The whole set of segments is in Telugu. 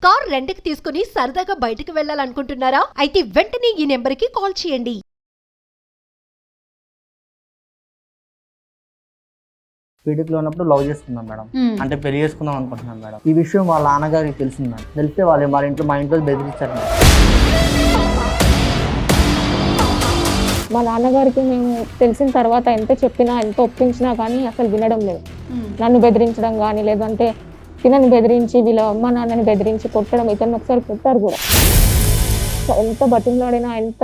కార్ రెంట్‌కి తీసుకుని సరదాగా బయటికి వెళ్ళాలనుకుంటున్నారా? అయితే వెంటనే ఈ నెంబర్‌కి కాల్ చేయండి. బీటెక్లో ఉన్నప్పుడు లవ్ చేసుకున్నాం మేడం. అంటే పెళ్లి చేసుకుందాం అనుకుంటున్నాం మేడం. ఈ విషయం వాళ్ళ నాన్నగారికి తెలిసింది మేడం. తెలిస్తే మా ఇంట్లో బెదిరించారు మేడం. మా నాన్నగారికి మేము తెలిసిన తర్వాత ఎంత చెప్పినా ఎంత ఒప్పించినా కానీ అసలు వినడం లేదు. నన్ను బెదిరించడం కానీ లేదంటే తినని బెదిరించి వీళ్ళ అమ్మ నాన్నని బెదిరించి కొట్టడం, ఇతను ఒకసారి కొట్టారు కూడా. ఎంత బతిమలాడినా ఎంత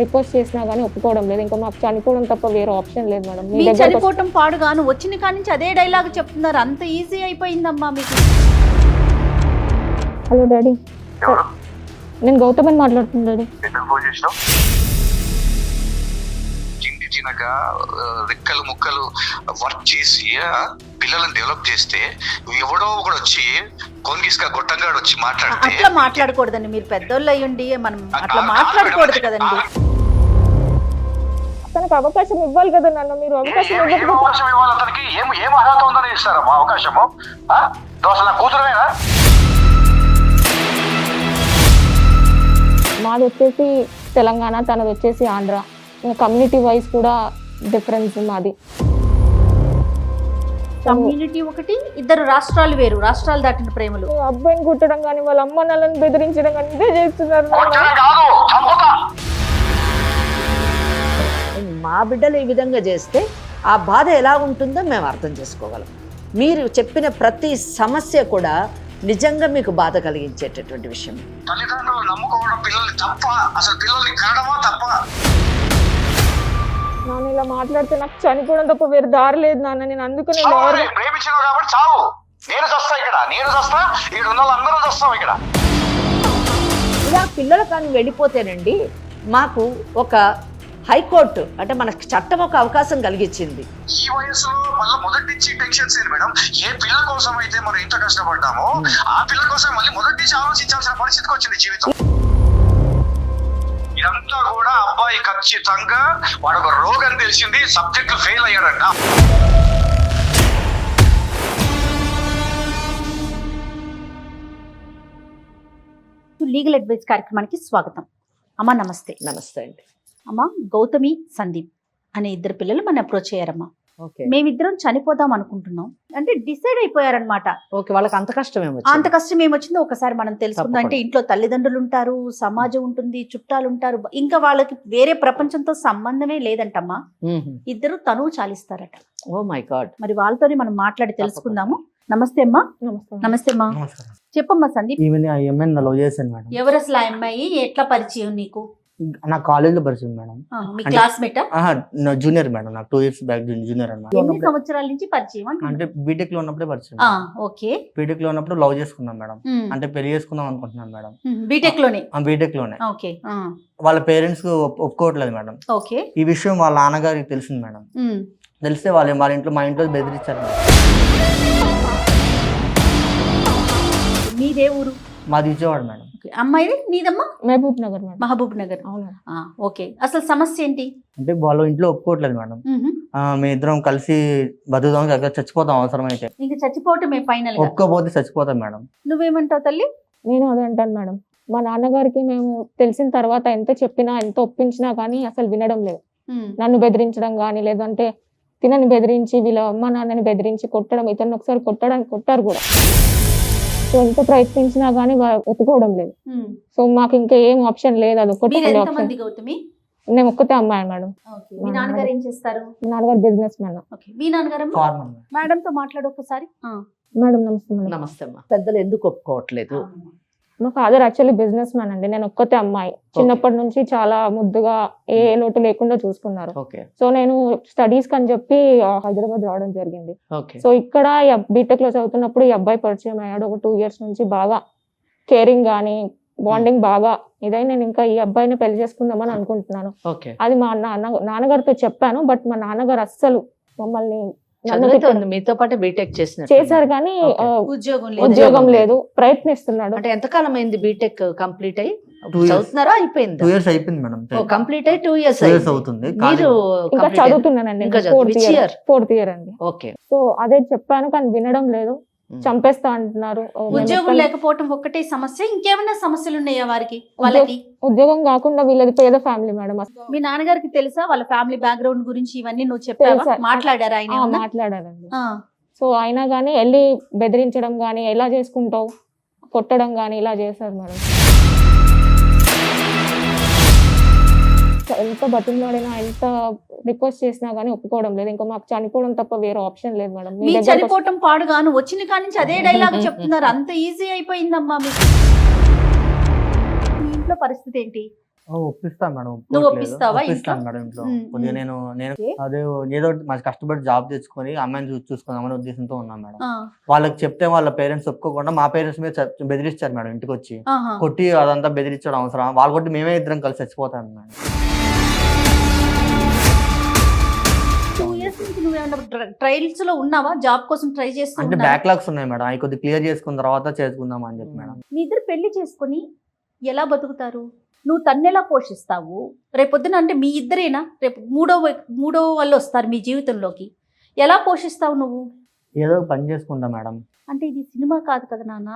రిక్వెస్ట్ చేసినా కానీ ఒప్పుకోవడం లేదు. ఇంకా మాకు చనిపోవడం తప్ప వేరే ఆప్షన్ లేదు మేడం. మీ చనిపోవటం పాడుగాను వచ్చిన కాడి నుంచి అదే డైలాగ్ చెప్తున్నారు. అంత ఈజీ అయిపోయిందమ్మా మీకు. హలో డాడీ, నేను గౌతమని మాట్లాడుతున్నాను డాడీ. చిన్నగా రెక్కలు ముక్కలు వర్క్ చేసి పిల్లలను డెవలప్ చేస్తే ఎవడో ఒకడు వచ్చి కొంగిస్కా గొట్టంగాడు వచ్చి మాట్లాడితే అట్లా మాట్లాడకూడదండి. మీరు పెద్దోళ్ళు అయ్యుండి మనం అట్లా మాట్లాడకూడదు కదండి. తనకు అవకాశం ఇవ్వాలి కదా నాన్న. మీరు అవకాశం ఇవ్వాలి అతనికి. ఏం అర్హత ఉందని ఇస్తారమ్మా అవకాశము? దోసల కూతురువేనా? మాది వచ్చేసి తెలంగాణ, తనది వచ్చేసి ఆంధ్ర. ఇంకా కమ్యూనిటీ వైజ్ కూడా డిఫరెన్స్ మాది. కమ్యూనిటీ ఒకటి, ఇద్దరు రాష్ట్రాలు వేరు, రాష్ట్రాలు దాటిన ప్రేమలు. అబ్బాయిని కుట్టడం కానీ వాళ్ళ అమ్మ నాన్నని బెదిరించడం కానీ ఇదే చేస్తున్నారు. మా బిడ్డలు ఈ విధంగా చేస్తే ఆ బాధ ఎలా ఉంటుందో మేము అర్థం చేసుకోగలం. మీరు చెప్పిన ప్రతి సమస్య కూడా నిజంగా మీకు బాధ కలిగించేటటువంటి విషయం. తల్లిదండ్రులు నమ్ముకోవడం పిల్లల్ని తప్ప, అసలు పిల్లల్ని కనడమా తప్ప. నాన్న ఇలా మాట్లాడితే నాకు చనిపోవడం తప్ప వేరే దారి లేదు నాన్న. నేను అందుకనే ప్రేమించినావు కాబట్టి చావు. నేను చస్తా ఇక్కడ, నేను చస్తా, ఇక్కడ ఉన్న వాళ్ళందరూ చస్తాం ఇక్కడ. ఇలా పిల్లలు కానీ వెళ్ళిపోతేనండి మాకు ఒక హైకోర్టు అంటే మన చట్టం ఒక అవకాశం కలిగించింది. ఈ వయసులో మళ్ళీ మొదటి నుంచి టెన్షన్స్ ఏంటి మేడం? ఏ పిల్ల కోసం అయితే మనం ఎంత కష్టపడ్డామో ఆ పిల్ల కోసం మళ్ళీ మొదటి నుంచి ఆలోచించాల్సిన పరిస్థితికి వచ్చింది జీవితం. ఇదంతా కూడా అబ్బాయి ఖచ్చితంగా వాడు ఒక రోగం తెలిసింది, సబ్జెక్టులు ఫెయిల్ అయ్యాడంట. లీగల్ అడ్వైస్ కార్యక్రమానికి స్వాగతం. అమ్మా నమస్తే. నమస్తే అండి. అమ్మా, గౌతమి, సందీప్ అనే ఇద్దరు పిల్లలు మన అప్రోచ్ అయ్యారమ్మా. మేమిద్దరం చనిపోదాం అనుకుంటున్నాం అంటే డిసైడ్ అయిపోయారనమాట. ఓకే, వాళ్ళకి అంత కష్టం అంత కష్టం ఏమొచ్చిందో ఒకసారి మనం తెలుసుకుందాం. అంటే ఇంట్లో తల్లిదండ్రులు ఉంటారు, సమాజం ఉంటుంది, చుట్టాలు ఉంటారు, ఇంకా వాళ్ళకి వేరే ప్రపంచంతో సంబంధమే లేదంటమ్మా. ఇద్దరు తనువు చాలిస్తారట. Oh my God. మరి వాళ్ళతోనే మనం మాట్లాడి తెలుసుకుందాము. నమస్తే అమ్మా. నమస్తే అమ్మా. చెప్పమ్మా సందీప్. లవ్ చేశాను మేడం. ఎవరు అసలు ఆ అమ్మాయి? ఎట్లా పరిచయం నీకు? నా కాలేజ్ లో పరిచయం మేడం. మీ క్లాస్మేట్? Junior madam. నాకు 2 years బ్యాక్ జూనియర్ అన్నమాట. ఎన్ని సంవత్సరాల నుంచి పరిచయం? అంటే బీటెక్ లో ఉన్నప్పుడే పరిచయం. ఓకే. బీటెక్ లో ఉన్నప్పుడు లవ్ చేసుకున్నాం మేడం. అంటే పెళ్లి చేసుకుందాం అనుకుంటున్నాం మేడం. బీటెక్ లోనే? బీటెక్ లోనే. ఓకే. వాళ్ళ పేరెంట్స్ ఒప్పుకోవట్లేదు మేడం. ఓకే. ఈ విషయం వాళ్ళ నాన్నగారికి తెలిసింది మేడం. తెలిస్తే మా ఇంట్లో బెదిరించారు మేడం. మీదే ఊరు? మాది విజయవాడ మేడం. అమ్మాయిది? నీదమ్మా? మహబూబ్ నగర్ మేడం. మహబూబ్ నగర్. ఓకే. అసలు సమస్య ఏంటి? అంటే వాళ్ళ ఇంట్లో ఒప్పుకోవట్లేదు మేడం. మేము ఇద్దరం కలిసి బతుకుదాం, చచ్చిపోతాం అవసరమైతే. ఇంకా చచ్చిపోవటమే ఫైనల్? ఒప్పుకోపోతే చచ్చిపోతాం మేడం. నువ్వేమంటావు తల్లి? నేను అదే అంటాను మేడం. మా నాన్నగారికి మేము తెలిసిన తర్వాత ఎంత చెప్పినా ఎంత ఒప్పించినా కానీ అసలు వినడం లేదు. నన్ను బెదిరించడం కానీ లేదంటే తినని బెదిరించి వీళ్ళ అమ్మ నాన్నని బెదిరించి కొట్టడం, ఇతను ఒకసారి కొట్టారు కూడా. సో ఎంత ప్రయత్నించినా కానీ ఒప్పుకోవడం లేదు. సో మాకు ఇంకా ఏం ఆప్షన్ లేదు. అది ఒక్కటి ఆప్షన్. నేను ఒక్కతే అమ్మాయి మేడం. మీ నాన్నగారు ఏం చేస్తారు? మీ నాన్నగారు బిజినెస్ మ్యాన్. మీ నాన్నగారు? మేడం తో మాట్లాడు ఒకసారి. మేడం నమస్తే. నమస్తే అమ్మా. పెద్దలు ఎందుకు ఒప్పుకోవట్లేదు? మా ఫాదర్ యాక్చువల్లీ బిజినెస్ మ్యాన్ అండి. నేను ఒక్కతే అమ్మాయి. చిన్నప్పటి నుంచి చాలా ముద్దుగా ఏ లోటు లేకుండా చూసుకున్నారు. సో నేను స్టడీస్ కని చెప్పి హైదరాబాద్ రావడం జరిగింది. సో ఇక్కడ బీటెక్ లో చదువుతున్నప్పుడు ఈ అబ్బాయి పరిచయం అయ్యాడు. ఒక 2 years నుంచి బాగా కేరింగ్ గానీ బాండింగ్ బాగా ఇదై నేను ఇంకా ఈ అబ్బాయిని పెళ్లి చేసుకుందామని అనుకుంటున్నాను. అది మా నాన్నగారితో చెప్పాను. బట్ మా నాన్నగారు అస్సలు మమ్మల్ని మీతో పాటు బీటెక్ చేశారు కానీ ఉద్యోగం లేదు. ప్రయత్నిస్తున్నాడు. అంటే ఎంతకాలం అయింది బీటెక్ కంప్లీట్ అయ్యి? చదువుతున్నారా? అయిపోయింది. 2 years అయిపోయింది మేడం. కంప్లీట్ అయ్యి 2 years అవుతుంది. మీరు ఇంకా చదువుతున్నానండి. 4th year అండి. ఓకే. సో అదే చెప్పాను కానీ వినడం లేదు. చంపేస్తా అంటున్నారు. మేము ఉద్యోగం ఎక్కడ- లేకపోవటం ఒక్కటే సమస్య, ఇంకేమైనా సమస్యలు ఉన్నాయా వారికి వాళ్ళకి? ఉద్యోగం కాకుండా వీళ్ళది పేద ఫ్యామిలీ మేడం. మీ నాన్నగారికి తెలుసా వాళ్ళ ఫ్యామిలీ బ్యాక్గ్రౌండ్ గురించి ఇవన్నీ నువ్వు చెప్పావా? తెలుసా. మాట్లాడారా ఆయన ఏమన్నా? మాట్లాడారండి. ఆ. సో అయినా కానీ వెళ్ళి బెదిరించడం కానీ, ఎలా చేసుకుంటావు, కొట్టడం కానీ ఇలా చేశారు మేడం. ఎంత బతిమలాడినా, ఎంత రిక్వెస్ట్ చేసినా కానీ ఒప్పుకోవడం లేదు. ఇంకా మాకు చనిపోవడం తప్ప వేరే ఆప్షన్ లేదు మేడం. మీ మీ దగ్గరకు చనిపోవటం పాడుగాను వచ్చిన కాడి నుంచి అదే డైలాగ్ చెప్తున్నారు. అంత ఈజీ అయిపోయిందమ్మా మీకు. మీ ఇంట్లో పరిస్థితి ఏంటి? ఒప్పిస్తాను మేడం. నువ్వు ఒప్పిస్తావా ఒప్పిస్తాను ఇంట్లో? మేడం ఇంట్లో. ఉమ్, కొద్దిగా ఉమ్. నేను ఓకే. అదే ఏదో మంచి కష్టపడి జాబ్ తెచ్చుకొని అమ్మాయిని చూసుకుందామనే ఉద్దేశంతో ఉన్నాను మేడం. ఆ, వాళ్ళకి చెప్తే వాళ్ళ పేరెంట్స్ ఒప్పుకోకుండా మా పేరెంట్స్ మీద బెదిరిస్తారు మేడం. ఇంటికి వచ్చి ఆహా. కొట్టి అదంతా బెదిరించడం అవసరం, వాళ్ళు కొట్టి మేమే ఇద్దరం కలిసి చచ్చిపోతాం మేడం. 2 years నుంచి నువ్వేమన్నా ట్రయల్స్ లో ఉన్నావా? జాబ్ కోసం ట్రై అంటే చేస్తున్నా? బ్యాక్లాగ్స్ ఉన్నాయి మేడం, అవి కొద్దిగా క్లియర్ చేసుకున్న తర్వాత చేసుకుందాం అని చెప్పి మేడం. మీ ఇద్దరు పెళ్లి చేసుకొని ఎలా బతుకుతారు? నువ్వు తన్నెలా పోషిస్తావు? రేపొద్దున అంటే మీ ఇద్దరేనా? రేపు మూడో వాళ్ళు వస్తారు మీ జీవితంలోకి, ఎలా పోషిస్తావు నువ్వు? ఏదో ఒక పని చేసుకుంటా మేడం. అంటే ఇది సినిమా కాదు కదా నాన్న.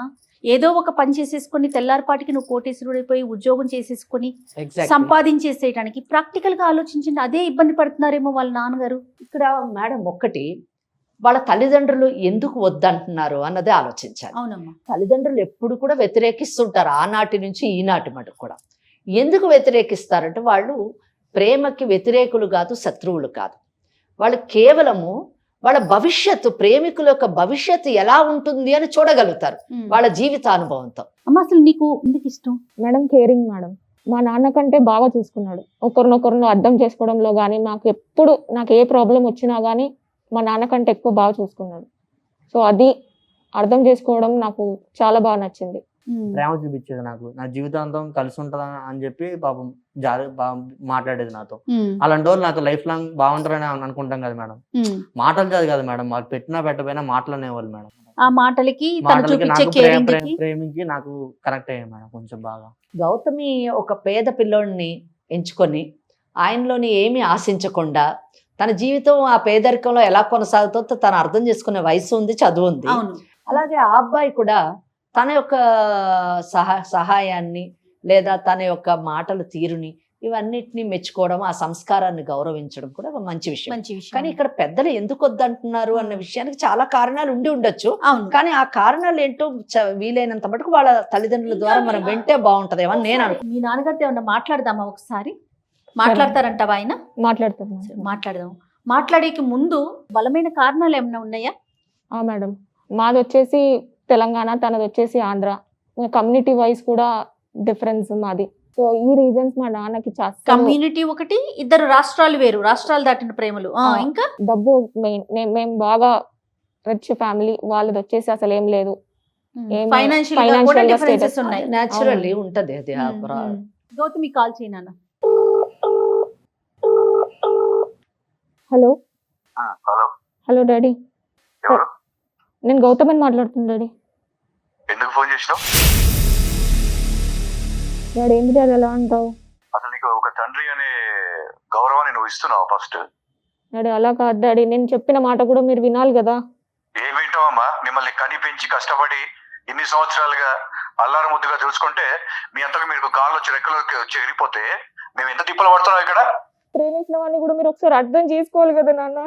ఏదో ఒక పని చేసేసుకొని తెల్లారిపాటికి నువ్వు కోటేశ్వరుడైపోయి ఉద్యోగం చేసేసుకొని సంపాదించేసేయడానికి ప్రాక్టికల్ గా ఆలోచించండి. అదే ఇబ్బంది పడుతున్నారేమో వాళ్ళ నాన్నగారు. ఇక్కడ మేడం ఒక్కటి, వాళ్ళ తల్లిదండ్రులు ఎందుకు వద్దంటున్నారు అన్నదే ఆలోచించాలి. అవునమ్మా. తల్లిదండ్రులు ఎప్పుడు కూడా వ్యతిరేకిస్తుంటారు, ఆనాటి నుంచి ఈనాటి మటుకు కూడా. ఎందుకు వ్యతిరేకిస్తారంటే వాళ్ళు ప్రేమకి వ్యతిరేకులు కాదు, శత్రువులు కాదు. వాళ్ళు కేవలము వాళ్ళ భవిష్యత్తు, ప్రేమికుల యొక్క భవిష్యత్తు ఎలా ఉంటుంది అని చూడగలుగుతారు వాళ్ళ జీవితానుభవంతో. అమ్మ అసలు నీకు ఎందుకు ఇష్టం? Madam caring madam. మా నాన్న కంటే బాగా చూసుకున్నాడు. ఒకరినొకరిని అర్థం చేసుకోవడంలో కానీ, నాకు ఏ ప్రాబ్లం వచ్చినా కానీ మా నాన్న కంటే ఎక్కువ బాగా చూసుకున్నాడు. సో అది అర్థం చేసుకోవడం నాకు చాలా బాగా నచ్చింది. ప్రేమ చూపించేది నాకు, నా జీవితాంతం కలిసి ఉంటుందా అని చెప్పి పాపం బాగా మాట్లాడేది నాతో. అలాంటి వాళ్ళు నాతో లైఫ్ లాంగ్ బాగుంటారని అనుకుంటాం కదా మేడం. మాటలు కాదు కదా మేడం, వాళ్ళు పెట్టినా పెట్టకపోయినా మాటలు అనేవాళ్ళు మేడం. ఆ మాటలకి తను చూపించే కేరింగ్ కి ప్రేమికి నాకు కరెక్ట్ అయ్యాయి మేడం కొంచెం బాగా. గౌతమి ఒక పేద పిల్లోడిని ఎంచుకొని ఆయనలోని ఏమీ ఆశించకుండా తన జీవితం ఆ పేదరికంలో ఎలా కొనసాగుతుందో తను అర్థం చేసుకునే వయసు ఉంది, చదువు ఉంది. అవును. అలాగే ఆ అబ్బాయి కూడా తన యొక్క సహాయాన్ని లేదా తన యొక్క మాటల తీరుని ఇవన్నిటిని మెచ్చుకోవడం, ఆ సంస్కారాన్ని గౌరవించడం కూడా ఒక మంచి విషయం. మంచి విషయం. కానీ ఇక్కడ పెద్దలు ఎందుకు వద్దంటున్నారు అన్న విషయానికి చాలా కారణాలు ఉండి ఉండొచ్చు. అవును. కానీ ఆ కారణాలు ఏంటో వీలైనంత మటుకు వాళ్ళ తల్లిదండ్రుల ద్వారా మనం వింటే బాగుంటదేమో అని నేను అనుకుంటున్నాను. మీ నాన్నగారితో ఏమన్నా మాట్లాడదామా ఒకసారి? మాట్లాడతారంటావా ఆయన? మాట్లాడుతున్నాను. మాట్లాడదాం. మాట్లాడేకి ముందు బలమైన కారణాలు ఏమైనా ఉన్నాయా? మేడం మాది వచ్చేసి తెలంగాణ, తనది వచ్చేసి ఆంధ్ర. కమ్యూనిటీ వైజ్ కూడా డిఫరెన్స్ మాది. సో ఈ రీజన్స్ మా నాన్నకి కమ్యూనిటీ ఒకటి, ఇద్దరు రాష్ట్రాలు వేరు, రాష్ట్రాలు దాటిన ప్రేమలు. ఇంకా డబ్బు మెయిన్. మేము బాగా రిచ్ ఫ్యామిలీ, వాళ్ళది వచ్చేసి అసలు ఏం లేదు. ఫైనాన్షియల్ గా డిఫరెన్సెస్ ఉన్నాయి. న్యాచురల్లీ ఉంటది అది. గౌతమి కాల్ చేయనా? హలో హలో హలో డాడీ, ఎవరు? నేను గౌతమని మాట్లాడుతున్నా డాడీ. ఎందుకు ఫోన్ చేసినావు? డాడీ ఏంటి డాడీ ఎలా అంటావు? అసలు నీకు ఒక తండ్రి అనే గౌరవాన్ని నువ్వు ఇస్తున్నావు ఫస్ట్? డాడీ అలా కాదు డాడీ, నేను చెప్పిన మాట కూడా మీరు వినాలి కదా. ఏం వింటావమ్మా? మిమ్మల్ని కని పెంచి కష్టపడి ఇన్ని సంవత్సరాలుగా అల్లారు ముద్దుగా చూసుకుంటే మీ అంతకు మీరు కాళ్ళు వచ్చి రెక్కలు వచ్చి ఎగిరిపోతే మేము ఎంత తిప్పలు పడుతున్నాం ఇక్కడ. ప్రేమించిన వాడిని కూడా మీరు ఒకసారి అర్థం చేసుకోవాలి కదా నాన్న.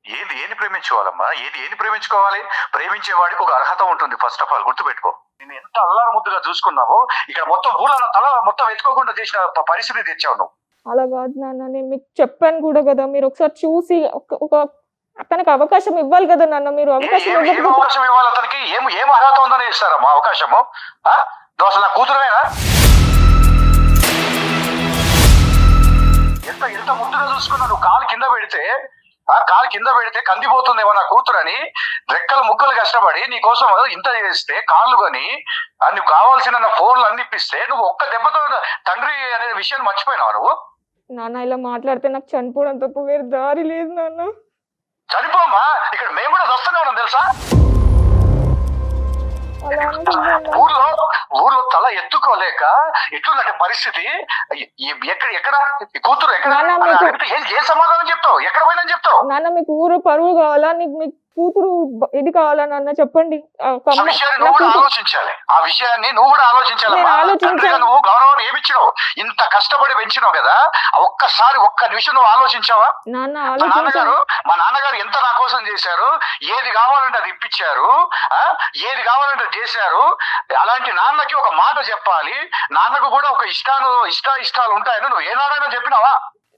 ఏది ప్రేమించుకోవాలమ్మా? ఏది ప్రేమించుకోవాలి? ప్రేమించేవాడికి ఒక అర్హత ఉంటుంది. ఫస్ట్ ఆఫ్ ఆల్ గుర్తుపెట్టుకో. నేను ఎంత అల్లారు ముద్దుగా చూసుకున్నావో ఇక్కడ మొత్తం ఊళ్ళో తల మొత్తం ఎత్తుకోకుండా చేసిన పరిస్థితి తెచ్చావు నువ్వు. అలా కాదు నాన్న, నేను మీకు చెప్పాను కూడా కదా, మీరు ఒకసారి చూసి ఒక తనకు అవకాశం ఇవ్వాలి కదా నాన్న. మీరు అవకాశం అవకాశం ఇవ్వాలి అతనికి? ఏం అర్హత ఉందని ఇస్తారమ్మా అవకాశము? నువ్వు అసలు నా కూతురువేనా? ఎంత ముద్దుగా చూసుకున్నా నువ్వు కాలు కింద పెడితే కందిపోతుందేమో నా కూతురని రెక్కలు ముక్కలు కష్టపడి నీ కోసం ఇంత చేస్తే కాళ్ళు కొని నువ్వు కావాల్సిన ఫోన్లు అన్ని ఇప్పిస్తే నువ్వు ఒక్క దెబ్బతో తండ్రి అనే విషయాన్ని మర్చిపోయినావు నువ్వు. నాన్న ఇలా మాట్లాడితే నాకు చనిపోవడం తప్ప వేరే దారి లేదు నాన్న. చనిపోమ్మా, ఇక్కడ మేము కూడా వస్తూనే ఉన్నాం తెలుసా. ఊర్లో తల ఎత్తుకోలేక ఎట్లుందంటే పరిస్థితి. ఎక్కడ ఈ కూతురు ఎక్కడ నాన్న, అని అడిగితే ఏ సమాధానం చెప్తావు? ఎక్కడ పోయిందని చెప్తావు? నాన్న మీకు ఊరు పరువు కావాలా, నీకు మీ కూతురు ఇది కావాలా నాన్న చెప్పండి. ఆ విషయాన్ని నువ్వు కూడా ఆలోచించాలి. ఆ విషయాన్ని నువ్వు కూడా ఆలోచించాలి. నేను ఆలోచించాను. నువ్వు గౌరవం ఏమిచ్చినావు? ఇంత కష్టపడి పెంచినావు కదా, ఒక్కసారి ఒక్క నిమిషం నువ్వు ఆలోచించావా? నాన్న మా నాన్నగారు ఎంత నా కోసం చేశారు, ఏది కావాలంటే అది ఇప్పించారు, ఏది కావాలంటే చేశారు. అలాంటి నాన్నకి ఒక మాట చెప్పాలి. నాన్నకు కూడా ఒక ఇష్టాలు ఉంటాయని నువ్వు ఏనాడైనా చెప్పినావా?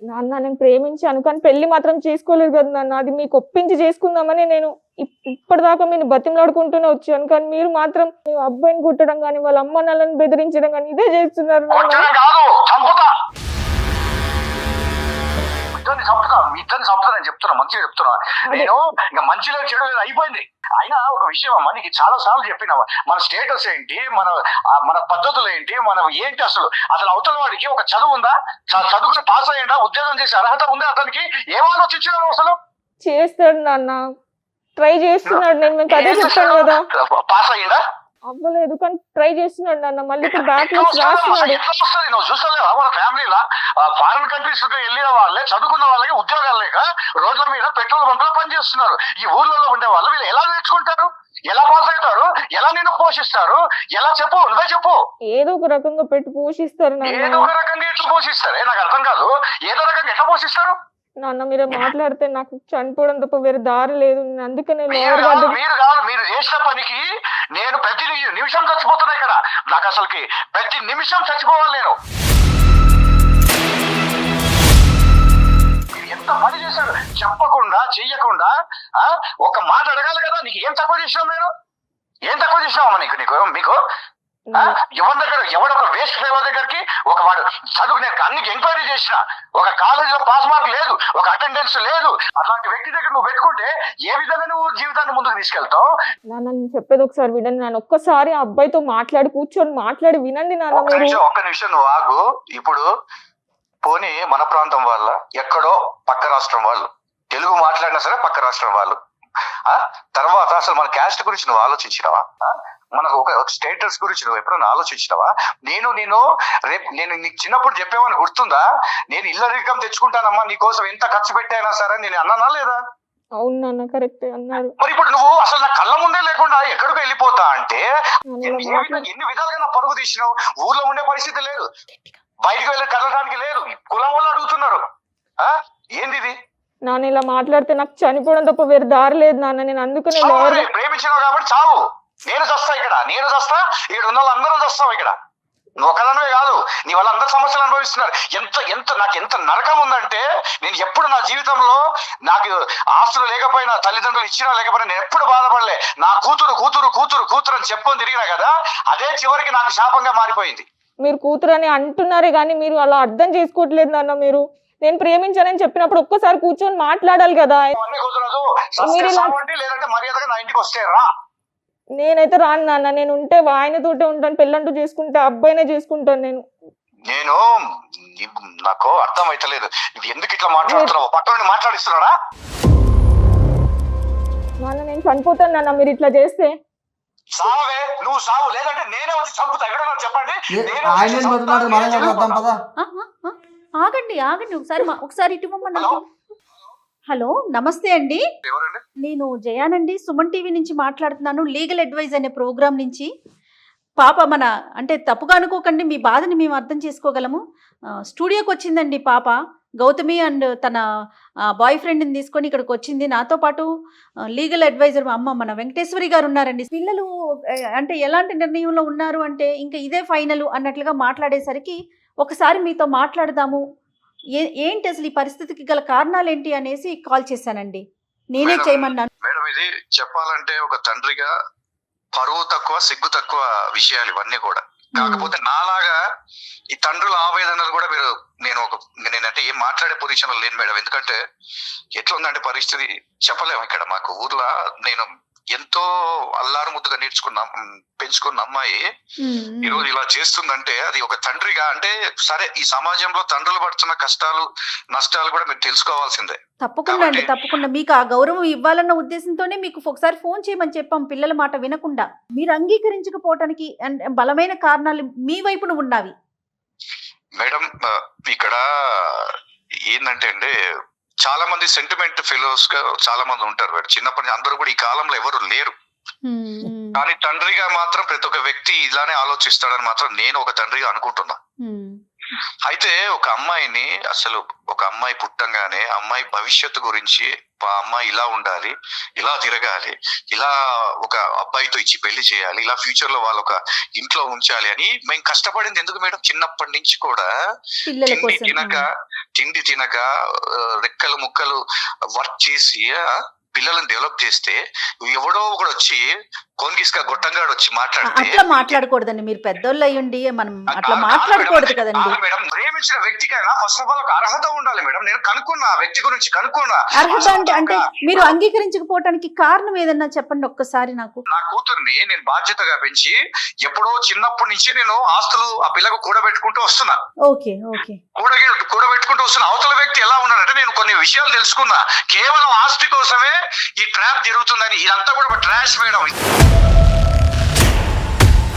నాన్న నేను ప్రేమించాను కానీ పెళ్లి మాత్రం చేసుకోలేదు కదా నాన్న. అది మీకు ఒప్పించి చేసుకుందామని నేను ఇప్పటిదాకా మీరు బతిమలాడుకుంటూనే వచ్చాను. కానీ మీరు మాత్రం మీ అబ్బాయిని కుట్టడం కానీ వాళ్ళ అమ్మ నాన్నని బెదిరించడం కానీ ఇదే చేస్తున్నారు నాన్న. ఇద్దరిని చంపుతా నేను చెప్తున్నా, మంచిగా చెప్తున్నా. నేను ఇంకా మంచిలో చెడు లేదు, అయిపోయింది. అయినా ఒక విషయం అమ్మా, నీకు చాలా సార్లు చెప్పినావా మన స్టేటస్ ఏంటి, మన పద్ధతులు ఏంటి, మనం ఏంటి, అసలు అవతల వాడికి ఒక చదువు ఉందా, చదువుకుని పాస్ అయ్యిందా, ఉద్యోగం చేసే అర్హత ఉందా, అతనికి ఏం ఆలోచించినావు? అసలు చేస్తాడు నాన్న, ట్రై చేస్తున్నాడు. నేను మీకు అదే చెప్తాను కదా, పాస్ అయ్యిందా? అవ్వలేదు కానీ ట్రై చేస్తున్నాడు నాన్న. మళ్ళీ ఇప్పుడు బ్యాక్ లాగ్స్ రాస్తున్నాడు. నువ్వు చూస్తలేవా మన ఫ్యామిలీలో ఫారిన్ కంట్రీస్ వెళ్ళిన వాళ్ళే, చదువుకున్న వాళ్ళకి ఉద్యోగాలు లేక రోడ్ల మీద పెట్రోల్ బంకులో పనిచేస్తున్నారు. ఈ ఊర్లలో ఉండే వాళ్ళు వీళ్ళు ఎలా నేర్చుకుంటారు, ఎలా పాస్ అవుతారు, ఎలా నిన్ను పోషిస్తారు? ఎలా చెప్పు, నువ్వే చెప్పు. ఏదో ఒక రకంగా పెట్టి పోషిస్తారు నాన్న. ఏదో ఒక రకంగా ఎట్లా పోషిస్తారే నాకు అర్థం కాదు. ఏదో రకంగా ఎట్లా పోషిస్తారు నాన్న? మీరు మాట్లాడితే నాకు చనిపోవడం తప్ప వేరే దారి లేదు. అందుకనే మీరు చేసిన పనికి నేను ప్రతి నిమిషం చచ్చిపోతున్నా ఇక్కడ. నాకు అసలుకి ప్రతి నిమిషం చచ్చిపోవాలి నేను. మీరు ఎంత పని చేశారు చెప్పకుండా చెయ్యకుండా, ఒక మాట అడగాలి కదా. నీకు ఏం తక్కువ చేసినావు? నేను ఏం తక్కువ చేసినావమ్మా మీకు? ఎవడొక వేస్ట్ ఫేవర్ దగ్గరికి ఒక వాడు చదువు నేను అన్ని ఎంక్వైరీ చేసిన, ఒక కాలేజీలో పాస్ మార్క్ లేదు, ఒక అటెండెన్స్ లేదు, అట్లాంటి వ్యక్తి దగ్గర నువ్వు పెట్టుకుంటే ఏ విధంగా నువ్వు జీవితాన్ని ముందుకు తీసుకెళ్తావు? నాన్న నేను చెప్పేది ఒకసారి వినండి నాన్న. ఒక్కసారి ఆ అబ్బాయితో కూర్చొని మాట్లాడి వినండి నాన్న. ఒక్క నిమిషం నువ్వు ఆగు. ఇప్పుడు పోనీ మన ప్రాంతం వాళ్ళ, ఎక్కడో పక్క రాష్ట్రం వాళ్ళు, తెలుగు మాట్లాడినా సరే పక్క రాష్ట్రం వాళ్ళు. తర్వాత అసలు మన క్యాస్ట్ గురించి నువ్వు ఆలోచించినావా? మనకు ఒక స్టేటస్ గురించి నువ్వు ఎప్పుడైనా ఆలోచించినావా? నేను నీకు చిన్నప్పుడు చెప్పేమని గుర్తుందా? నేను ఇళ్ళ రికం తెచ్చుకుంటానమ్మా నీకోసం, ఎంత ఖర్చు పెట్టైనా సరే నేను అన్నానా లేదా? అవును నాన్న, కరెక్ట్ అన్నారు. మరి ఇప్పుడు నువ్వు అసలు నా కళ్ళ ముందే లేకుండా ఎక్కడికి వెళ్ళిపోతా అంటే ఎన్ని విధాలుగా నా పరుగు తీసినావు. ఊర్లో ఉండే పరిస్థితి లేదు, బయటకు వెళ్ళి కదలడానికి లేదు, కులం వాళ్ళు అడుగుతున్నారు. ఏంది ఇది? నాన్న ఇలా మాట్లాడితే నాకు చనిపోవడం తప్ప వేరే దారి లేదు నాన్న. నేను అందుకనే ప్రేమించినావు కాబట్టి చావు. నేను చస్తా ఇక్కడ ఉన్న వాళ్ళందరూ చస్తావు ఇక్కడ. నువ్వు ఒకదానివే కాదు, నీ వల్ల అందరు సమస్యలు అనుభవిస్తున్నారు. నాకు ఎంత నరకం ఉందంటే, నేను ఎప్పుడు నా జీవితంలో నాకు ఆస్తులు లేకపోయినా, తల్లిదండ్రులు ఇచ్చినా లేకపోయినా నేను ఎప్పుడు బాధపడలే. నా కూతురు కూతురు కూతురు కూతురు అని చెప్పుకొని తిరిగినా కదా, అదే చివరికి నాకు శాపంగా మారిపోయింది. మీరు కూతురు అని అంటున్నారే కానీ మీరు అలా అర్థం చేసుకోవట్లేదు నాన్న. మీరు నేను ప్రేమించానని చెప్పినప్పుడు ఒక్కసారి కూర్చొని మాట్లాడాలి కదా. లేదంటే మర్యాదగా నా ఇంటికి వస్తే రా. నేనైతే రాను నాన్న. నేను ఉంటే ఆయనతోటే ఉంటాను, పెళ్ళంటూ చేసుకుంటే అబ్బాయినే చేసుకుంటాను. నేను నాకు అర్థం అయితలేదు ఎందుకు ఇట్లా మాట్లాడుతున్నావు. పక్కన మాట్లాడిస్తున్నాడా? నాన్న నేను చనిపోతాను నాన్న మీరు ఇట్లా చేస్తే. సావే, నువ్వు సావు, లేదంటే నేనే వచ్చి చంపుతా. ఎక్కడన్నా చెప్పండి. ఆగండి ఒకసారి ఇటు హలో, నమస్తే అండి. నేను జయానండి, సుమన్ టీవీ నుంచి మాట్లాడుతున్నాను, లీగల్ అడ్వైజ్ అనే ప్రోగ్రామ్ నుంచి. పాప అంటే తప్పుగా అనుకోకండి, మీ బాధని మేము అర్థం చేసుకోగలము. స్టూడియోకి వచ్చిందండి పాప గౌతమి, అండ్ తన బాయ్ ఫ్రెండ్ని తీసుకొని ఇక్కడికి వచ్చింది. నాతో పాటు లీగల్ అడ్వైజర్ మన వెంకటేశ్వరి గారు ఉన్నారండి. పిల్లలు అంటే ఎలాంటి నిర్ణయంలో ఉన్నారు అంటే ఇంకా ఇదే ఫైనల్ అన్నట్లుగా మాట్లాడేసరికి ఒకసారి మీతో మాట్లాడదాము, ఏంటి అసలు ఈ పరిస్థితికి గల కారణాలు ఏంటి అనేసి కాల్ చేశానండి. నేనే చేయమన్నాను. మేడం, ఇది చెప్పాలంటే ఒక తండ్రిగా పరువు తక్కువ, సిగ్గు తక్కువ విషయాలు ఇవన్నీ కూడా. కాకపోతే నాలాగా ఈ తండ్రుల ఆవేదనలు కూడా నేనంటే ఏం మాట్లాడే పొజిషన్ లో లేను మేడం. ఎందుకంటే ఎట్లా ఉందంటే పరిస్థితి చెప్పలేము. ఇక్కడ మాకు ఊర్లో నేను ఎంతో అల్లారు ముద్దుగా పెంచుకున్న అమ్మాయి ఈ రోజు ఇలా చేస్తుందంటే అది ఒక తండ్రిగా అంటే సరే ఈ సమాజంలో తండ్రులు పడుతున్న కష్టాలు నష్టాలు కూడా మీరు తెలుసుకోవాల్సిందే. తప్పకుండా అండి, తప్పకుండా. మీకు ఆ గౌరవం ఇవ్వాలన్న ఉద్దేశంతోనే మీకు ఒకసారి ఫోన్ చేయమని చెప్పాం. పిల్లల మాట వినకుండా మీరు అంగీకరించకపోవటానికి బలమైన కారణాలు మీ వైపున ఉన్నవి. మేడం ఇక్కడ ఏంటంటే అండి, చాలా మంది సెంటిమెంట్ ఫెలోస్ గా చాలా మంది ఉంటారు మేడం. చిన్నప్పటి నుంచి అందరూ కూడా ఈ కాలంలో ఎవరు లేరు. కానీ తండ్రిగా మాత్రం ప్రతి ఒక్క వ్యక్తి ఇలానే ఆలోచిస్తాడని మాత్రం నేను ఒక తండ్రిగా అనుకుంటున్నా. అయితే ఒక అమ్మాయిని అసలు ఒక అమ్మాయి పుట్టంగానే అమ్మాయి భవిష్యత్తు గురించి ఆ అమ్మాయి ఇలా ఉండాలి, ఇలా తిరగాలి, ఇలా ఒక అబ్బాయితో ఇచ్చి పెళ్లి చేయాలి, ఇలా ఫ్యూచర్ లో వాళ్ళు ఒక ఇంట్లో ఉంచాలి అని మేము కష్టపడింది ఎందుకు మేడం? చిన్నప్పటి నుంచి కూడా తిండి తినక రెక్కలు ముక్కలు వర్క్ చేసి పిల్లలను డెవలప్ చేస్తే ఎవడో ఒకడు వచ్చి కోన్గిస్కా గొట్టంగాడు వచ్చి మాట్లాడితే అట్లా మాట్లాడకూడదండి. మీరు పెద్దోళ్ళు అయ్యండి, మనం అట్లా మాట్లాడకూడదు కదండి. మేడం ప్రేమించిన వ్యక్తికైనా ఫస్ట్ ఆఫ్ ఆల్ ఒక అర్హత ఉండాలి మేడం. నేను కనుక్కున్నా, వ్యక్తి గురించి కనుక్కున్నా. అర్హత అంటే మీరు అంగీకరించకపోవటానికి కారణం ఏదన్నా చెప్పండి ఒక్కసారి నాకు. నా కూతుర్ని నేను బాధ్యతగా పెంచి ఎప్పుడో చిన్నప్పటి నుంచి నేను ఆస్తులు ఆ పిల్లకు కూడబెట్టుకుంటూ వస్తున్నా. ఓకే ఓకే, కూడబెట్టుకుంటూ వస్తున్నా. అవతల వ్యక్తి ఎలా ఉన్నాడంటే నేను కొన్ని విషయాలు తెలుసుకున్నా. కేవలం ఆస్తి కోసమే ఈ ట్రాప్ జరుగుతుందని. ఇదంతా కూడా ఒక ట్రాష్ మేడం.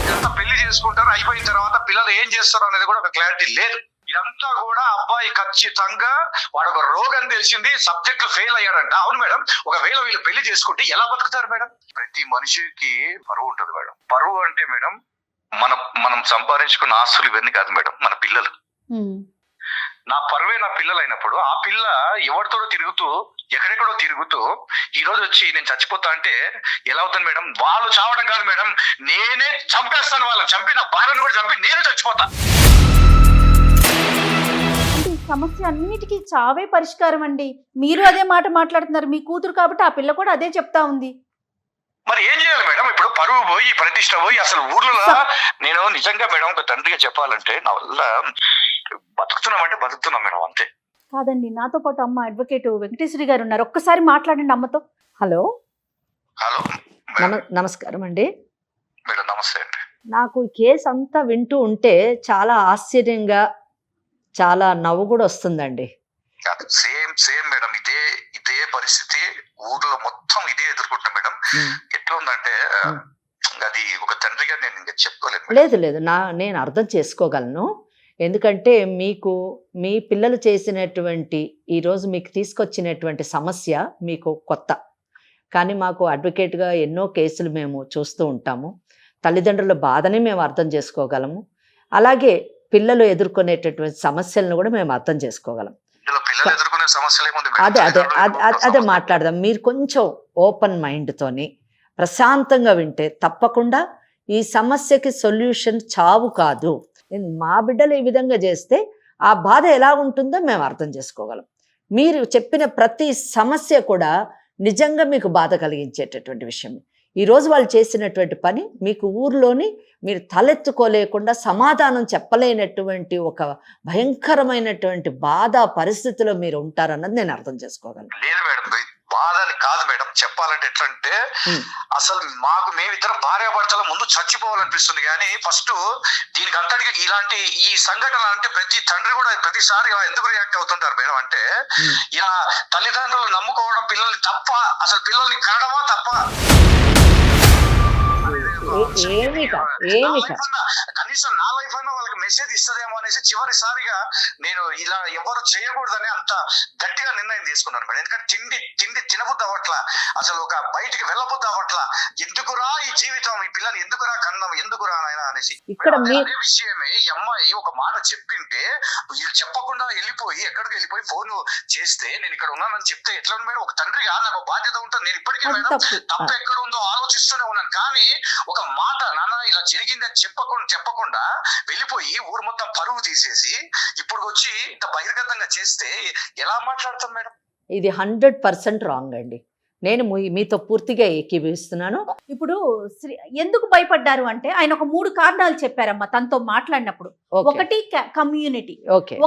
ఇదంతా పెళ్లి చేసుకుంటారు, అయిపోయిన తర్వాత పిల్లలు ఏం చేస్తారు అనేది కూడా ఒక క్లారిటీ లేదు. ఇదంతా కూడా అబ్బాయి ఖచ్చితంగా వాడు ఒక రోగం తెలిసింది, సబ్జెక్టులు ఫెయిల్ అయ్యాడంట. అవును మేడం, ఒకవేళ వీళ్ళు పెళ్లి చేసుకుంటే ఎలా బతుకుతారు మేడం? ప్రతి మనిషికి పరువు ఉంటుంది మేడం. పరువు అంటే మేడం మనం సంపాదించుకున్న ఆస్తులు ఇవన్నీ కాదు మేడం, మన పిల్లలు. నా పరువే నా పిల్లలు అయినప్పుడు ఆ పిల్ల ఎవరితోడో తిరుగుతూ ఎక్కడెక్కడో తిరుగుతూ ఈ రోజు వచ్చి నేను చచ్చిపోతా అంటే ఎలా అవుతుంది మేడం? వాళ్ళు చావడం కాదు మేడం, నేనే చంపేస్తాను. వాళ్ళని చంపి నా భార్యను కూడా చంపి నేను చచ్చిపోతా. సమస్య అన్నిటికీ చావే పరిష్కారం అండి. మీరు అదే మాట మాట్లాడుతున్నారు, మీ కూతురు కాబట్టి ఆ పిల్ల కూడా అదే చెప్తా ఉంది. మరి ఏం చేయాలి మేడం? ఇప్పుడు పరువు పోయి ప్రతిష్ట పోయి అసలు ఊర్లో నేను నిజంగా మేడం ఒక తండ్రిగా చెప్పాలంటే నా వల్ల బతుకుతున్నామంటే బతుకుతున్నాం మేడం, అంతే. కాదండి, నాతో పాటు అమ్మ అడ్వకేట్ వెంకటేశ్వరి గారు ఉన్నారు. ఒక్కసారి మాట్లాడండి అమ్మతో. హలో హలో నమస్కారం అండి మేడం. నమస్తే అండి. నాకు ఈ కేసు అంతా వింటూ ఉంటే చాలా ఆశ్చర్యంగా చాలా నవ్వు కూడా వస్తుందండి. సేమ్ మేడం, ఇదే పరిస్థితి ఊర్లో మొత్తం ఇదే ఎదుర్కొంటాం మేడం. ఎట్లా ఉందంటే అది ఒక తండ్రిగా నేను ఇంకా చెప్పుకోలేదు. లేదు నేను అర్థం చేసుకోగలను. ఎందుకంటే మీకు మీ పిల్లలు చేసినటువంటి ఈరోజు మీకు తీసుకొచ్చినటువంటి సమస్య మీకు కొత్త. కానీ మాకు అడ్వకేట్గా ఎన్నో కేసులు మేము చూస్తూ ఉంటాము. తల్లిదండ్రుల బాధని మేము అర్థం చేసుకోగలము. అలాగే పిల్లలు ఎదుర్కొనేటటువంటి సమస్యలను కూడా మేము అర్థం చేసుకోగలం. అదే మాట్లాడదాం. మీరు కొంచెం ఓపెన్ మైండ్తోని ప్రశాంతంగా వింటే తప్పకుండా ఈ సమస్యకి సొల్యూషన్ చావు కాదు. మా బిడ్డలు ఈ విధంగా చేస్తే ఆ బాధ ఎలా ఉంటుందో మేము అర్థం చేసుకోగలం. మీరు చెప్పిన ప్రతి సమస్య కూడా నిజంగా మీకు బాధ కలిగించేటటువంటి విషయం. ఈరోజు వాళ్ళు చేసినటువంటి పని మీకు ఊర్లోని మీరు తలెత్తుకోలేకుండా సమాధానం చెప్పలేనటువంటి ఒక భయంకరమైనటువంటి బాధ పరిస్థితిలో మీరు ఉంటారన్నది నేను అర్థం చేసుకోగలను. లేదు మేడం, బాధని కాదు మేడం, చెప్పాలంటే ఎట్లంటే అసలు మేమిద్దరం భార్యాభర్తల ముందు చచ్చిపోవాలనిపిస్తుంది. కానీ ఫస్ట్ దీనికి అంతటిగా ఇలాంటి ఈ సంఘటన అంటే ప్రతి తండ్రి కూడా ప్రతిసారి ఎందుకు రియాక్ట్ అవుతుంటారు మేడం అంటే ఇలా తల్లిదండ్రులు నమ్ముకోవడం పిల్లల్ని తప్ప, అసలు పిల్లల్ని కనడమా తప్ప. కనీసం నా లైఫ్ అయినా వాళ్ళకి మెసేజ్ ఇస్తుందేమో అనేసి చివరిసారిగా నేను ఇలా ఎవరు చేయకూడదని అంత గట్టిగా నిర్ణయం తీసుకున్నాను మేడం. ఎందుకంటే తిండి తినబుద్ధి అవ్వట్లా, అసలు ఒక బయటికి వెళ్ళబుద్ధి అవ్వట్లా. ఎందుకురా ఈ జీవితం, ఈ పిల్లని ఎందుకురా కన్నాం, ఎందుకురా నాయన అనేసి. అదే విషయమే ఈ అమ్మాయి ఒక మాట చెప్పింటే వీళ్ళు చెప్పకుండా వెళ్ళిపోయి ఎక్కడికి వెళ్ళిపోయి ఫోన్ చేస్తే నేను ఇక్కడ ఉన్నానని చెప్తే ఎట్లా మేడం? ఒక తండ్రిగా నాకు బాధ్యత ఉంటుంది. నేను ఇప్పటికీ మేడం తప్పు ఎక్కడ ఉందో ఆలోచిస్తూనే ఉన్నాను. కానీ ఒక మాట నాన్న ఇలా జరిగిందని చెప్పకుండా వెళ్ళిపోయి ఊరు మొత్తం పరువు తీసేసి ఇప్పుడు వచ్చి ఇంత బహిర్గతంగా చేస్తే ఎలా మాట్లాడతాం మేడం? ఇది 100% రాంగ్ అండి. నేను మీతో పూర్తిగా ఏకీభవిస్తున్నాను. ఇప్పుడు ఎందుకు భయపడ్డారు అంటే ఆయన ఒక 3 కారణాలు చెప్పారమ్మా తనతో మాట్లాడినప్పుడు. ఒకటి కమ్యూనిటీ,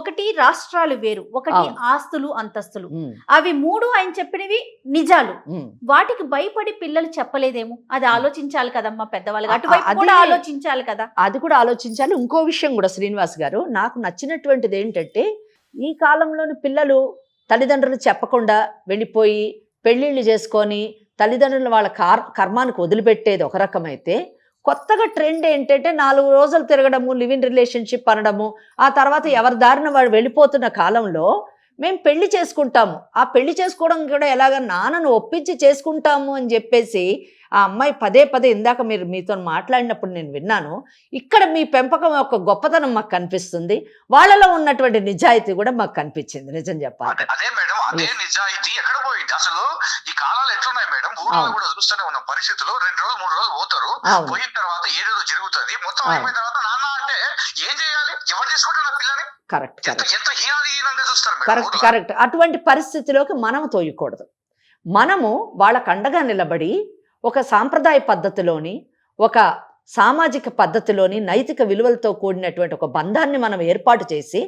ఒకటి రాష్ట్రాలు వేరు, ఒకటి ఆస్తులు అంతస్తులు. అవి 3 ఆయన చెప్పినవి నిజాలు. వాటికి భయపడి పిల్లలు చెప్పలేదేమో, అది ఆలోచించాలి కదమ్మా పెద్దవాళ్ళకి, అటువైపు కూడా ఆలోచించాలి కదా. అది కూడా ఆలోచించాలి. ఇంకో విషయం కూడా శ్రీనివాస్ గారు, నాకు నచ్చినటువంటిది ఏంటంటే ఈ కాలంలోని పిల్లలు తల్లిదండ్రులు చెప్పకుండా వెళ్ళిపోయి పెళ్ళిళ్ళు చేసుకొని తల్లిదండ్రులు వాళ్ళ కర్మానికి వదిలిపెట్టేది ఒక రకమైతే, కొత్తగా ట్రెండ్ ఏంటంటే 4 రోజులు తిరగడము, లివ్ ఇన్ రిలేషన్షిప్ అనడము, ఆ తర్వాత ఎవరి దారిన వాడు వెళ్ళిపోతున్న కాలంలో మేము పెళ్లి చేసుకుంటాము. ఆ పెళ్లి చేసుకోవడం కూడా ఎలాగ నాన్నను ఒప్పించి చేసుకుంటాము అని చెప్పేసి ఆ అమ్మాయి పదే ఇందాక మీతో మాట్లాడినప్పుడు నేను విన్నాను. ఇక్కడ మీ పెంపకం యొక్క గొప్పతనం మాకు కనిపిస్తుంది, వాళ్ళలో ఉన్నటువంటి నిజాయితీ కూడా మాకు కనిపించింది. నిజం చెప్పాలి. అదే మేడం, అదే నిజాయితీ ఎక్కడ పోయింది అసలు? ఈ కాలాలు ఎట్లున్నాయి మేడం, ఊళ్ళో కూడా చూస్తూనే ఉన్న పరిస్థితులు. 2 రోజులు 3 రోజులు పోతారు, పోయిన తర్వాత ఏదేదో జరుగుతుంది, మొత్తం అయిపోయిన తర్వాత నాన్న అంటే ఏం చేయాలి? ఎవరు చేసుకుంటారు పిల్లని? ఎంత హీనంగా చూస్తారు. కరెక్ట్. అటువంటి పరిస్థితిలోకి మనం తోయకూడదు. మనము వాళ్ళకు అండగా నిలబడి ఒక సాంప్రదాయ పద్ధతిలోని, ఒక సామాజిక పద్ధతిలోని, నైతిక విలువలతో కూడినటువంటి ఒక బంధాన్ని మనం ఏర్పాటు చేసి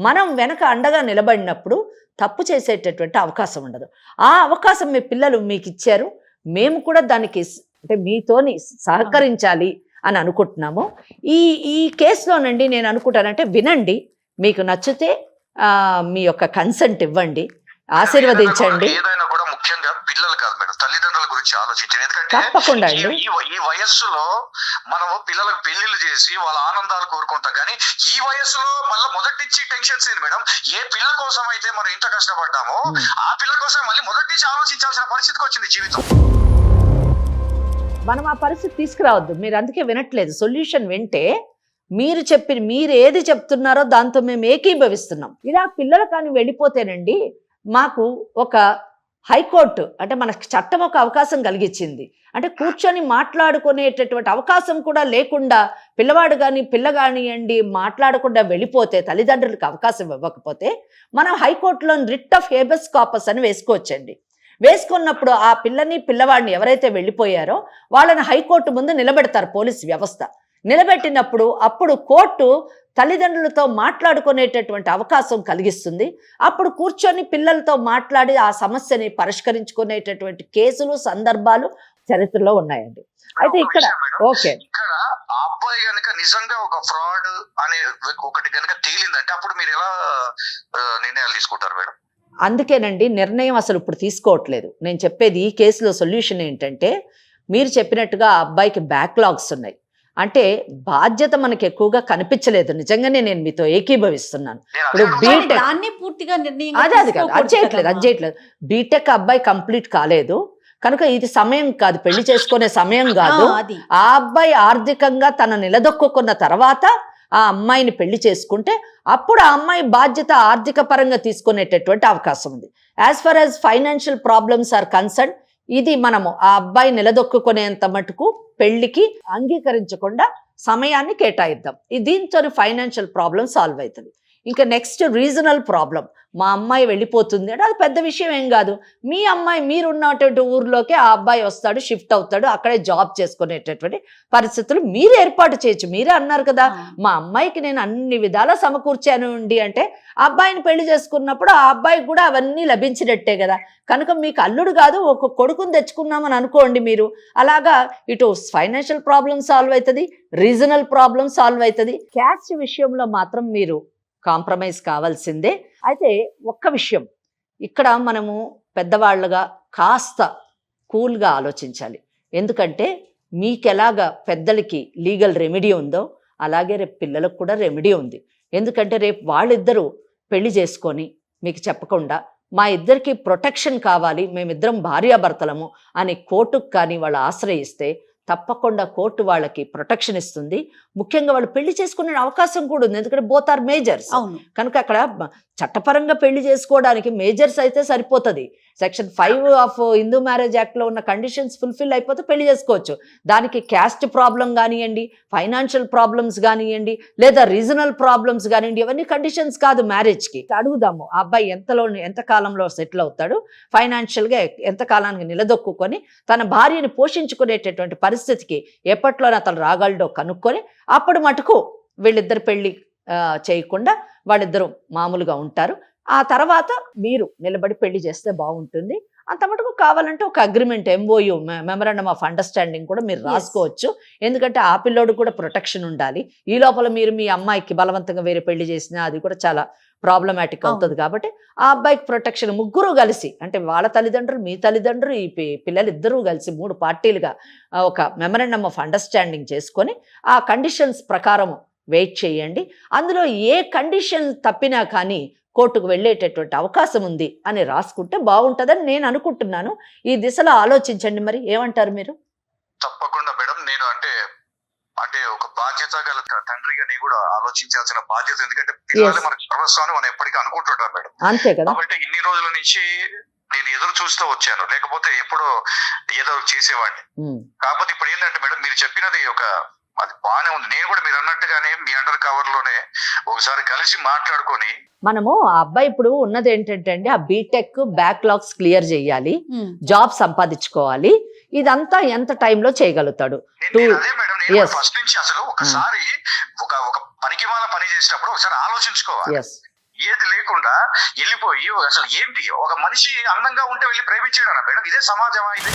మనం వెనక అండగా నిలబడినప్పుడు తప్పు చేసేటటువంటి అవకాశం ఉండదు. ఆ అవకాశం మీ పిల్లలు మీకు ఇచ్చారు, మేము కూడా దానికి అంటే మీతోని సహకరించాలి అని అనుకుంటున్నాము. ఈ కేసులోనండి నేను అనుకుంటానంటే వినండి, మీకు నచ్చితే మీ యొక్క కన్సెంట్ ఇవ్వండి, ఆశీర్వదించండి. ఏదైనా కూడా ముఖ్యంగా పిల్లలు కాదు మేడం, తల్లిదండ్రుల గురించి ఆలోచించండి. ఎందుకంటే తప్పకుండా ఈ వయస్సులో మనము పిల్లలకు పెళ్లిళ్ళు చేసి వాళ్ళ ఆనందాలు కోరుకుంటాం, కానీ ఈ వయస్సులో మళ్ళీ మొదటి నుంచి టెన్షన్స్ ఏంది మేడం? ఏ పిల్ల కోసం అయితే మనం ఇంత కష్టపడ్డామో ఆ పిల్ల కోసం మళ్ళీ మొదటి నుంచి ఆలోచించాల్సిన పరిస్థితికి వచ్చింది జీవితం. మనం ఆ పరిస్థితి తీసుకురావద్దు. మీరు అందుకే వినట్లేదు. సొల్యూషన్ వింటే మీరు ఏది చెప్తున్నారో దాంతో మేము ఏకీభవిస్తున్నాం. ఇలా పిల్లలు కానీ వెళ్ళిపోతేనండి మాకు ఒక హైకోర్టు అంటే మనకు చట్టం ఒక అవకాశం కలిగించింది. అంటే కూర్చొని మాట్లాడుకునేటటువంటి అవకాశం కూడా లేకుండా పిల్లవాడు కానీ పిల్ల కానివ్వండి మాట్లాడకుండా వెళ్ళిపోతే, తల్లిదండ్రులకు అవకాశం ఇవ్వకపోతే మనం హైకోర్టులో రిట్ ఆఫ్ హేబస్ కార్పస్ అని వేసుకోవచ్చండి. వేసుకున్నప్పుడు ఆ పిల్లని పిల్లవాడిని ఎవరైతే వెళ్ళిపోయారో వాళ్ళని హైకోర్టు ముందు నిలబెడతారు పోలీసు వ్యవస్థ. నిలబెట్టినప్పుడు అప్పుడు కోర్టు తల్లిదండ్రులతో మాట్లాడుకునేటటువంటి అవకాశం కలిగిస్తుంది. అప్పుడు కూర్చొని పిల్లలతో మాట్లాడి ఆ సమస్యని పరిష్కరించుకునేటటువంటి కేసులు, సందర్భాలు చరిత్రలో ఉన్నాయండి. అయితే ఇక్కడ ఆ అబ్బాయి గనక నిజంగా ఒక ఫ్రాడ్ అనే ఒకటి గనక తేలిందంటే అప్పుడు మీరు ఎలా నిర్ణయాలు తీసుకుంటారు మేడం? అందుకేనండి నిర్ణయం అసలు ఇప్పుడు తీసుకోవట్లేదు. నేను చెప్పేది ఈ కేసులో సొల్యూషన్ ఏంటంటే, మీరు చెప్పినట్టుగా ఆ అబ్బాయికి బ్యాక్లాగ్స్ ఉన్నాయి. అంటే బాధ్యత మనకి ఎక్కువగా కనిపించలేదు. నిజంగానే నేను మీతో ఏకీభవిస్తున్నాను. ఇప్పుడు అది చేయట్లేదు. బీటెక్ అబ్బాయి కంప్లీట్ కాలేదు కనుక ఇది సమయం కాదు, పెళ్లి చేసుకునే సమయం కాదు. ఆ అబ్బాయి ఆర్థికంగా తన నిలదొక్కున్న తర్వాత ఆ అమ్మాయిని పెళ్లి చేసుకుంటే అప్పుడు ఆ అమ్మాయి బాధ్యత ఆర్థిక పరంగా తీసుకునేటటువంటి అవకాశం ఉంది. As far as financial problems are concern, ఇది మనము ఆ అబ్బాయి నిలదొక్కునేంత మటుకు పెళ్లికి అంగీకరించకుండా సమయాన్ని కేటాయిద్దాం. దీంతో ఫైనాన్షియల్ ప్రాబ్లం సాల్వ్ అవుతుంది. ఇంకా నెక్స్ట్ రీజనల్ ప్రాబ్లం, మా అమ్మాయి వెళ్ళిపోతుంది అంటే అది పెద్ద విషయం ఏం కాదు. మీ అమ్మాయి మీరున్నటువంటి ఊర్లోకే ఆ అబ్బాయి వస్తాడు, షిఫ్ట్ అవుతాడు, అక్కడే జాబ్ చేసుకునేటటువంటి పరిస్థితులు మీరు ఏర్పాటు చేయొచ్చు. మీరే అన్నారు కదా మా అమ్మాయికి నేను అన్ని విధాలా సమకూర్చాను అండి అంటే, ఆ అబ్బాయిని పెళ్లి చేసుకున్నప్పుడు ఆ అబ్బాయికి కూడా అవన్నీ లభించినట్టే కదా. కనుక మీకు అల్లుడు కాదు ఒక కొడుకుని తెచ్చుకున్నామని అనుకోండి మీరు. అలాగా ఇటు ఫైనాన్షియల్ ప్రాబ్లం సాల్వ్ అవుతుంది, రీజనల్ ప్రాబ్లం సాల్వ్ అవుతుంది. క్యాస్ట్ విషయంలో మాత్రం మీరు కాంప్రమైజ్ కావాల్సిందే. అయితే ఒక్క విషయం, ఇక్కడ మనము పెద్దవాళ్ళగా కాస్త కూల్గా ఆలోచించాలి. ఎందుకంటే మీకు ఎలాగా పెద్దలకి లీగల్ రెమెడీ ఉందో అలాగే రేపు పిల్లలకు కూడా రెమెడీ ఉంది. ఎందుకంటే రేపు వాళ్ళిద్దరూ పెళ్లి చేసుకొని మీకు చెప్పకుండా మా ఇద్దరికి ప్రొటెక్షన్ కావాలి, మేమిద్దరం భార్యాభర్తలము అని కోర్టుకు కానీ వాళ్ళు ఆశ్రయిస్తే తప్పకుండా కోర్టు వాళ్ళకి ప్రొటెక్షన్ ఇస్తుంది. ముఖ్యంగా వాళ్ళు పెళ్లి చేసుకునే అవకాశం కూడా ఉంది, ఎందుకంటే బోత్ ఆర్ మేజర్స్. అవును. కనుక అక్కడ చట్టపరంగా పెళ్లి చేసుకోవడానికి మేజర్స్ అయితే సరిపోతుంది. Section 5 of Hindu marriage act లో ఉన్న కండిషన్స్ ఫుల్ఫిల్ అయిపోతే పెళ్లి చేసుకోవచ్చు. దానికి క్యాస్ట్ ప్రాబ్లం కానివ్వండి, ఫైనాన్షియల్ ప్రాబ్లమ్స్ కానివ్వండి, లేదా రీజనల్ ప్రాబ్లమ్స్ కానివ్వండి, ఇవన్నీ కండిషన్స్ కాదు మ్యారేజ్ కి. అడుగుదాము ఆ అబ్బాయి ఎంత కాలంలో సెటిల్ అవుతాడు, ఫైనాన్షియల్ గా ఎంత కాలానికి నిలదొక్కుని తన భార్యని పోషించుకునేటటువంటి పరిస్థితికి ఎప్పట్లోనే అతను రాగలడో కనుక్కొని అప్పుడు మటుకు వీళ్ళిద్దరు పెళ్లి చేయకుండా వాళ్ళిద్దరూ మామూలుగా ఉంటారు. ఆ తర్వాత మీరు నిలబడి పెళ్లి చేస్తే బాగుంటుంది. అంత మటుకు కావాలంటే ఒక agreement MOU memorandum of understanding కూడా మీరు రాసుకోవచ్చు. ఎందుకంటే ఆ పిల్లోడు కూడా ప్రొటెక్షన్ ఉండాలి. ఈ లోపల మీరు మీ అమ్మాయికి బలవంతంగా వేరే పెళ్లి చేసినా అది కూడా చాలా ప్రాబ్లమాటిక్ అవుతుంది. కాబట్టి ఆ అబ్బాయికి ప్రొటెక్షన్ ముగ్గురు కలిసి, అంటే వాళ్ళ తల్లిదండ్రులు, మీ తల్లిదండ్రులు, ఈ పిల్లలిద్దరూ కలిసి 3 పార్టీలుగా ఒక మెమరాండమ్ ఆఫ్ అండర్స్టాండింగ్ చేసుకొని ఆ కండిషన్స్ ప్రకారం వెయిట్ చేయండి. అందులో ఏ కండిషన్ తప్పినా కానీ కోర్టుకు వెళ్ళేటటువంటి అవకాశం ఉంది అని రాసుకుంటే బాగుంటుందని నేను అనుకుంటున్నాను. ఈ దిశలో ఆలోచించండి. మరి ఏమంటారు మీరు? తప్పకుండా మేడం. నేను అంటే ఒక బాధ్యత గల తండ్రిగా నేను కూడా ఆలోచించాల్సిన బాధ్యత, ఎందుకంటే పిల్లలే మనకు సర్వస్వాన్ని మనం ఎప్పటికీ అనుకుంటుంటాం మేడం. అంతే కదా. కాబట్టి ఇన్ని రోజుల నుంచి నేను ఎదురు చూస్తూ వచ్చాను, లేకపోతే ఎప్పుడో ఏదో చేసేవాడిని. కాకపోతే ఇప్పుడు ఏంటంటే మేడం, మీరు చెప్పినది అది బాగానే ఉంది. నేను కూడా మీరు అన్నట్టుగానే మీ అండర్ కవర్ లోనే ఒకసారి కలిసి మాట్లాడుకొని మనము ఆ అబ్బాయి ఇప్పుడు ఉన్నది ఏంటంటే అండి, ఆ బీటెక్ బ్యాక్లాగ్స్ క్లియర్ చేయాలి, జాబ్ సంపాదించుకోవాలి. ఇదంతా ఎంత టైంలో చేయగలుగుతాడు? అదే మేడం, నేను ఫస్ట్ నుంచి అసలు ఒకసారి ఒక పనికి వాళ్ళ పని చేసేటప్పుడు ఒకసారి ఆలోచించుకోవాలి. ఏది లేకుండా వెళ్ళిపోయి అసలు ఏంటి, ఒక మనిషి అందంగా ఉంటే వెళ్ళి ప్రేమించాడు మేడం, ఇదే సమాజమా ఇది?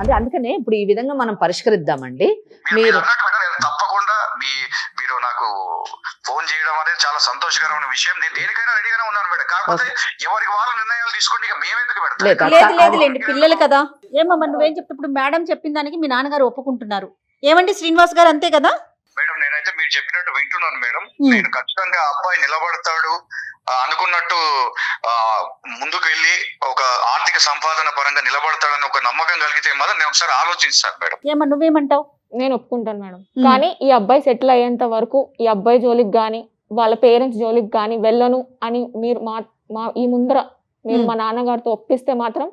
అదే అందుకనే ఇప్పుడు ఈ విధంగా మనం పరిష్కరిద్దామండి. మీరు తప్పకుండా మీరు నాకు ఫోన్ చేయడం అనేది చాలా సంతోషకరమైన విషయం. నేను దేనికైనా రెడీగానే ఉన్నాను మేడం. కాకపోతే ఎవరికి వాళ్ళ నిర్ణయాలు తీసుకోండి, ఇక మేమెందుకు పెడతాం? లేదులేండి, పిల్లలు కదా. ఏమమ్మా నువ్వేం చెప్తే ఇప్పుడు మేడం చెప్పిన దానికి మీ నాన్నగారు ఒప్పుకుంటున్నారు. ఏమండి శ్రీనివాస్ గారు, అంతే కదా? మేడం నేనైతే మీరు చెప్పినట్టు వింటున్నాను మేడం. నేను ఖచ్చితంగా అబ్బాయి నిలబడతాడు అనుకున్నట్టు ముందుకు వెళ్ళి ఒక ఆర్థిక సంపాదన పరంగా నిలబడతాడని ఒక నమ్మకం కలిగితే మాత్రం నేను ఒకసారి ఆలోచిస్తాను మేడం. ఏమన్నా నువ్వేమంటావు? నేను ఒప్పుకుంటాను మేడం. కానీ ఈ అబ్బాయి సెటిల్ అయ్యేంత వరకు ఈ అబ్బాయి జోలికి గానీ వాళ్ళ పేరెంట్స్ జోలికి గానీ వెళ్ళను అని మీరు ఈ ముందర మీరు మా నాన్నగారితో ఒప్పిస్తే మాత్రం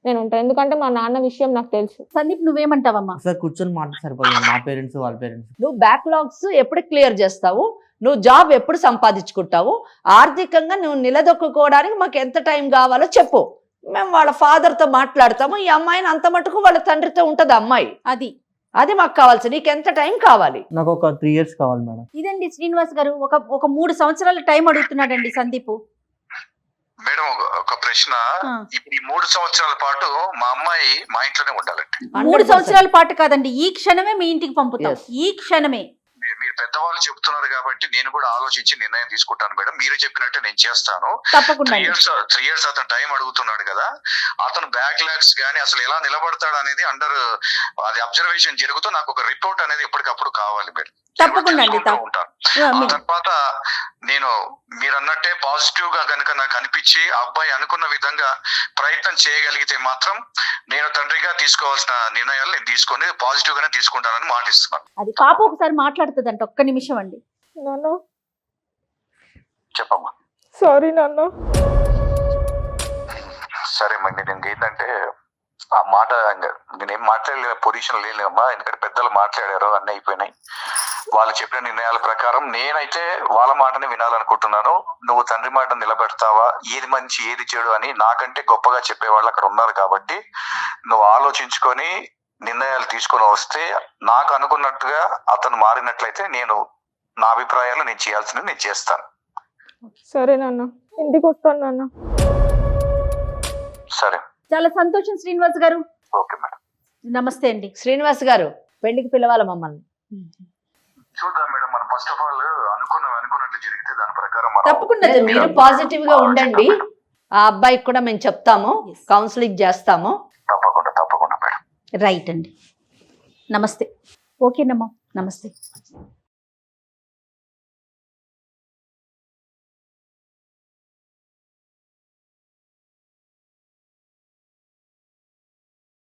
నేను ఉంటాను. ఎందుకంటే మా నాన్న విషయం నాకు తెలుసు. సందీప్ నువ్వేమంటావమ్మా? సార్ కూర్చొని మాట సరిపోతుంది, మా పేరెంట్స్ వాళ్ళ పేరెంట్స్. నువ్వు బ్యాక్లాగ్స్ ఎప్పుడు క్లియర్ చేస్తావు, నువ్వు జాబ్ ఎప్పుడు సంపాదించుకుంటావు, ఆర్థికంగా నువ్వు నిలదొక్కుకోవడానికి మాకు ఎంత టైం కావాలో చెప్పు. మేము వాళ్ళ ఫాదర్తో మాట్లాడతాము. ఈ అమ్మాయిని అంత మటుకు వాళ్ళ తండ్రితో ఉంటుంది అమ్మాయి. అది మాకు కావాల్సి. నీకు ఎంత టైం కావాలి? నాకు ఒక 3 years కావాలి మేడం. ఇదండి శ్రీనివాస్ గారు, ఒక 3 సంవత్సరాల టైం అడుగుతున్నాడండి సందీప్. మేడం ఒక ప్రశ్న, ఇప్పుడు ఈ 3 సంవత్సరాల పాటు మా అమ్మాయి మా ఇంట్లోనే ఉండాలండి. 3 సంవత్సరాల పాటు కాదండి, ఈ క్షణమే మీ ఇంటికి పంపుతాం. ఈ క్షణమే. మీరు పెద్దవాళ్ళు చెప్తున్నారు కాబట్టి నేను కూడా ఆలోచించి నిర్ణయం తీసుకుంటాను మేడం. మీరు చెప్పినట్టే నేను చేస్తాను. తప్పకుండా. 3 years అతను టైం అడుగుతున్నాడు కదా, అతను బ్యాక్లాగ్స్ గానీ అసలు ఎలా నిలబడతాడు అనేది అది అబ్జర్వేషన్ జరుగుతూ నాకు ఒక రిపోర్ట్ అనేది ఎప్పటికప్పుడు కావాలి మేడం. తప్పకుండా ఉంటాను. ఆ తర్వాత నేను మీరు అన్నట్టే పాజిటివ్ గా కనుక నాకు అనిపించి అబ్బాయి అనుకున్న విధంగా ప్రయత్నం చేయగలిగితే మాత్రం నేను తండ్రిగా తీసుకోవాల్సిన నిర్ణయాలు నేను తీసుకొని పాజిటివ్ గానే తీసుకుంటానని మాటిస్తున్నాను. అది పాప ఒకసారి మాట్లాడుతుందంట, ఒక్క నిమిషం అండి. నాన్న చెప్పమ్మా. సారీ నాన్న. సరే మండి, నేను ఏంటంటే ఆ మాట నేనేం మాట్లాడలే పొజిషన్ లేనమ్మా, ఎందుకంటే పెద్దలు మాట్లాడారు, అన్నీ అయిపోయినాయి. వాళ్ళు చెప్పిన నిర్ణయాల ప్రకారం నేనైతే వాళ్ళ మాటని వినాలనుకుంటున్నాను. నువ్వు తండ్రి మాట నిలబెడతావా, ఏది మంచి ఏది చెడు అని నాకంటే గొప్పగా చెప్పేవాళ్ళు అక్కడ ఉన్నారు. కాబట్టి నువ్వు ఆలోచించుకొని నిర్ణయాలు తీసుకొని వస్తే నాకు అనుకున్నట్టుగా అతను మారినట్లయితే నేను నా అభిప్రాయాలు నేను చేయాల్సినవి నేను చేస్తాను. సరే నాన్న, ఇంటికి వస్తాను నాన్న. సరే, చాలా సంతోషం శ్రీనివాస్ గారు. Okay madam. నమస్తే అండి. శ్రీనివాస్ గారు, పెళ్లికి పిలవాలి మమ్మల్ని. చూద్దాం మేడం, మనం ఫస్ట్ ఆఫ్ ఆల్ అనుకున్నట్లు జరిగితే దాని ప్రకారం తప్పకుండా మీరు పాజిటివ్ గా ఉండండి. ఆ అబ్బాయికి కూడా మేము చెప్తాము, కౌన్సిలింగ్ చేస్తాము. తప్పకుండా మేడం. రైట్ అండి. నమస్తే. ఓకేనమ్మా, నమస్తే.